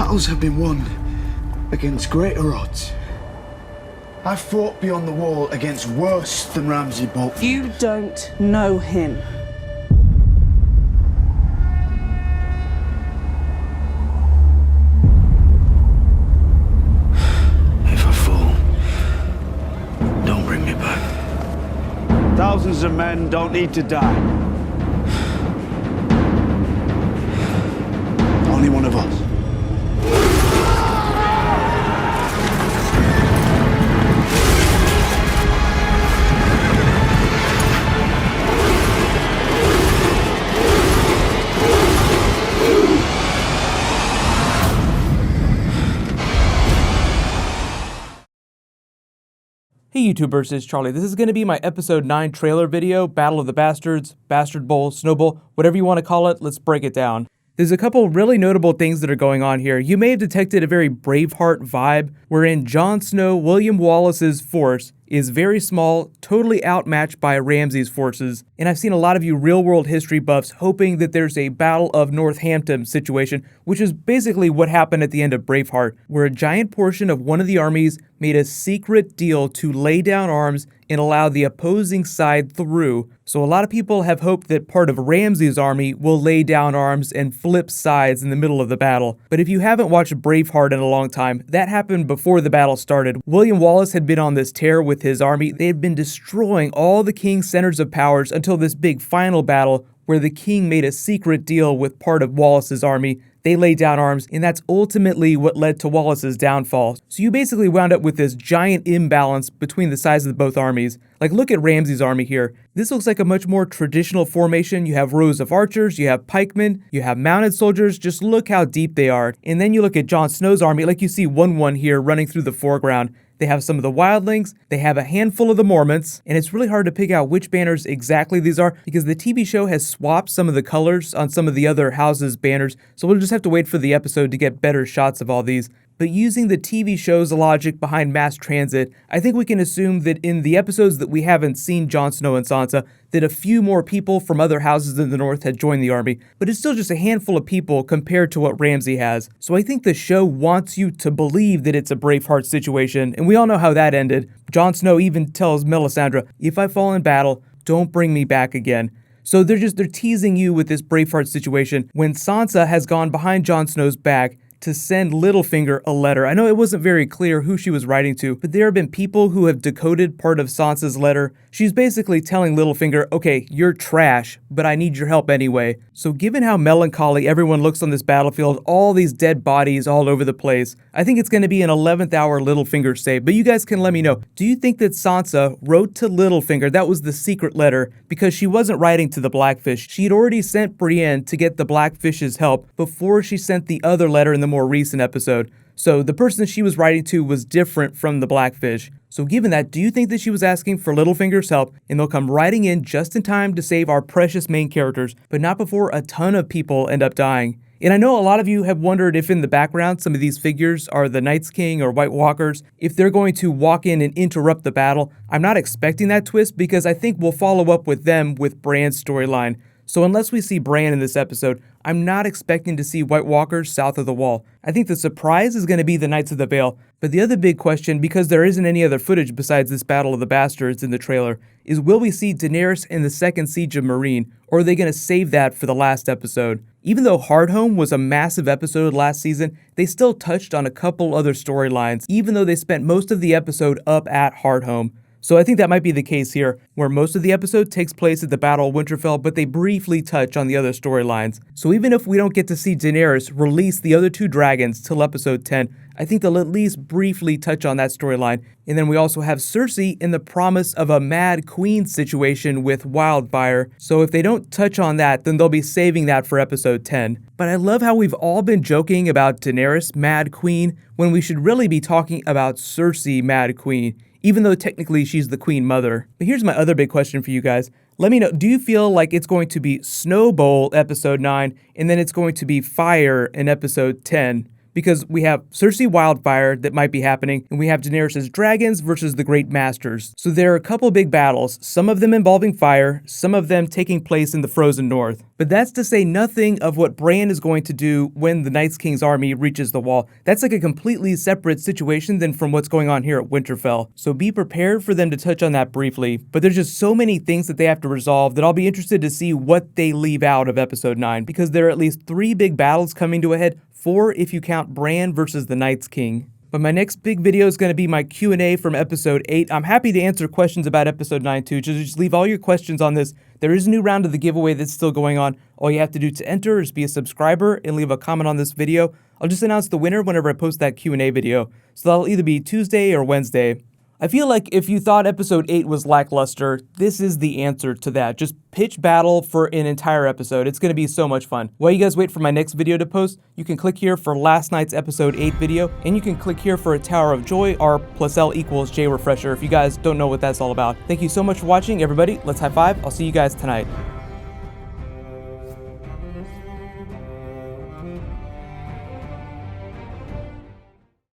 battles have been won against greater odds. I've fought beyond the wall against worse than Ramsay Bolton. You don't know him. If I fall, don't bring me back. Thousands of men don't need to die. Only one of us. Hey YouTubers, it's Charlie. This is going to be my episode 9 trailer video, Battle of the Bastards, Bastard Bowl, Snow Bowl, whatever you want to call it. Let's break it down. There's a couple really notable things that are going on here. You may have detected a very Braveheart vibe, wherein Jon Snow, William Wallace's force, is very small, totally outmatched by Ramsay's forces, and I've seen a lot of you real-world history buffs hoping that there's a Battle of Northampton situation, which is basically what happened at the end of Braveheart, where a giant portion of one of the armies made a secret deal to lay down arms and allow the opposing side through. So a lot of people have hoped that part of Ramsay's army will lay down arms and flip sides in the middle of the battle. But if you haven't watched Braveheart in a long time, that happened before the battle started. William Wallace had been on this tear with his army. They had been destroying all the king's centers of powers until this big final battle where the king made a secret deal with part of Wallace's army. They laid down arms, and that's ultimately what led to Wallace's downfall. So you basically wound up with this giant imbalance between the size of both armies. Like, look at Ramsay's army here. This looks like a much more traditional formation. You have rows of archers, you have pikemen, you have mounted soldiers. Just look how deep they are. And then you look at Jon Snow's army, like you see 1-1 here running through the foreground. They have some of the wildlings, they have a handful of the Mormonts, and it's really hard to pick out which banners exactly these are because the TV show has swapped some of the colors on some of the other houses' banners, so we'll just have to wait for the episode to get better shots of all these. But using the TV show's logic behind mass transit, I think we can assume that in the episodes that we haven't seen Jon Snow and Sansa, that a few more people from other houses in the north had joined the army, but it's still just a handful of people compared to what Ramsay has. So I think the show wants you to believe that it's a Braveheart situation, and we all know how that ended. Jon Snow even tells Melisandre, if I fall in battle, don't bring me back again. So they're teasing you with this Braveheart situation when Sansa has gone behind Jon Snow's back to send Littlefinger a letter. I know it wasn't very clear who she was writing to, but there have been people who have decoded part of Sansa's letter. She's basically telling Littlefinger, okay, you're trash, but I need your help anyway. So given how melancholy everyone looks on this battlefield, all these dead bodies all over the place, I think it's going to be an 11th hour Littlefinger save. But you guys can let me know, do you think that Sansa wrote to Littlefinger, that was the secret letter, because she wasn't writing to the Blackfish? She had already sent Brienne to get the Blackfish's help before she sent the other letter in the more recent episode. So the person she was writing to was different from the Blackfish. So given that, do you think that she was asking for Littlefinger's help and they'll come riding in just in time to save our precious main characters, but not before a ton of people end up dying? And I know a lot of you have wondered if in the background some of these figures are the Night's King or White Walkers, if they're going to walk in and interrupt the battle. I'm not expecting that twist because I think we'll follow up with them with Bran's storyline. So unless we see Bran in this episode, I'm not expecting to see White Walkers south of the Wall. I think the surprise is going to be the Knights of the Vale. But the other big question, because there isn't any other footage besides this Battle of the Bastards in the trailer, is will we see Daenerys in the second siege of Meereen, or are they going to save that for the last episode? Even though Hardhome was a massive episode last season, they still touched on a couple other storylines, even though they spent most of the episode up at Hardhome. So I think that might be the case here, where most of the episode takes place at the Battle of Winterfell, but they briefly touch on the other storylines. So even if we don't get to see Daenerys release the other two dragons till episode 10, I think they'll at least briefly touch on that storyline. And then we also have Cersei in the promise of a Mad Queen situation with Wildfire. So if they don't touch on that, then they'll be saving that for episode 10. But I love how we've all been joking about Daenerys Mad Queen when we should really be talking about Cersei Mad Queen, even though technically she's the Queen Mother. But here's my other big question for you guys. Let me know, do you feel like it's going to be Snow Bowl episode 9 and then it's going to be Fire in episode 10? because we have Cersei Wildfire that might be happening, and we have Daenerys' dragons versus the Great Masters. So there are a couple big battles, some of them involving fire, some of them taking place in the frozen north. But that's to say nothing of what Bran is going to do when the Night's King's army reaches the wall. That's like a completely separate situation than from what's going on here at Winterfell. So be prepared for them to touch on that briefly, but there's just so many things that they have to resolve that I'll be interested to see what they leave out of episode 9, because there are at least 3 big battles coming to a head, 4 if you count Bran versus the Night's King. But my next big video is going to be my Q&A from episode 8. I'm happy to answer questions about episode 9 too. Just leave all your questions on this. There is a new round of the giveaway that's still going on. All you have to do to enter is be a subscriber and leave a comment on this video. I'll just announce the winner whenever I post that Q&A video. So that'll either be Tuesday or Wednesday. I feel like if you thought episode 8 was lackluster, this is the answer to that. Just pitch battle for an entire episode. It's going to be so much fun. While you guys wait for my next video to post, you can click here for last night's episode 8 video, and you can click here for a Tower of Joy or +L = J refresher if you guys don't know what that's all about. Thank you so much for watching, everybody. Let's high five. I'll see you guys tonight.